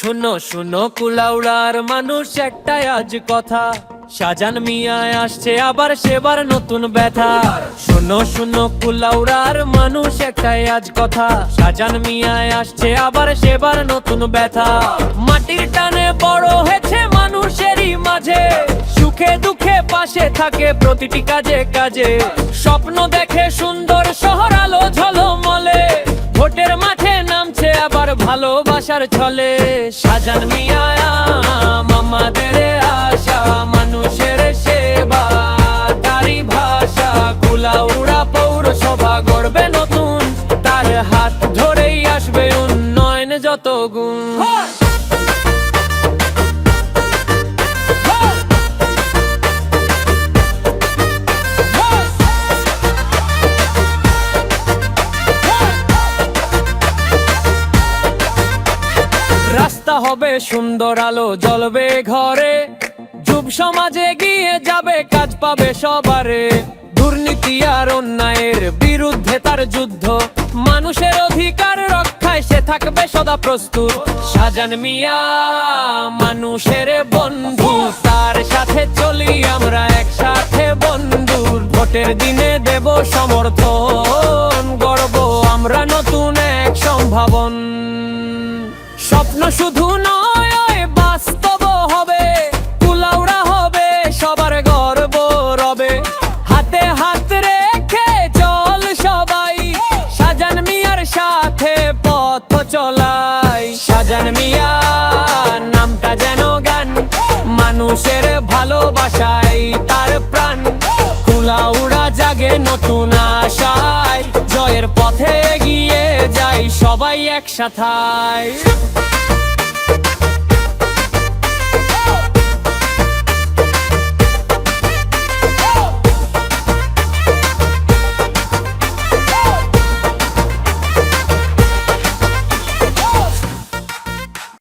শুনো শুনো কুলাউড়ার মানুষ একটাই আজ কথা, শাহজাহান মিয়ায় আসছে আবার সেবার নতুন ব্যথা। শুনো শুনো কুলাউড়ার মানুষ একটাই আজ কথা, শাহজাহান মিয়ায় আসছে আবার সেবার নতুন ব্যথা। মাটির টানে বড় হয়েছে মানুষেরই মাঝে, সুখে দুঃখে পাশে থাকে প্রতিটি কাজে কাজে। স্বপ্ন দেখে সুন্দর শহর আলো ঝলমলে, ভোটের মাঠে নামছে আবার ভালোবাসার ছলে। শাহজাহান মিয়া আমাদের আশা, মানুষের সেবা তারই ভাষা। কুলাউড়া পৌরসভা গড়বে নতুন, তার হাত ধরেই আসবে উন্নয়ন যত গুণ। রাস্তা হবে সুন্দর, আলো জ্বলবে ঘরে, যুব সমাজে গিয়ে যাবে, কাজ পাবে সবারে। দুর্নীতি আর অন্যায়ের বিরুদ্ধে তার যুদ্ধ, মানুষের অধিকার রক্ষায় সে থাকবে সদা প্রস্তুত। শাহজাহান মিয়া মানুষের বন্ধু, তার সাথে চলি আমরা একসাথে বন্ধু। ভোটের দিনে দেব সমর্থন, গর্ব আমরা নতুন এক সম্ভাবন। স্বপ্ন শুধু নয় বাস্তব হবে, কুলাউড়া হবে সবার গর্ব রবে। হাতে হাত রেখে চল সবাই, শাহজাহান মিয়ার সাথে পথ চলাই। শাহজাহান মিয়া নামটা যেন গান, মানুষের ভালোবাসায় তার প্রাণ। কুলাউড়া জাগে নতুন আশায়, জয়ের পথে এগিয়ে যাই সবাই একসাথে।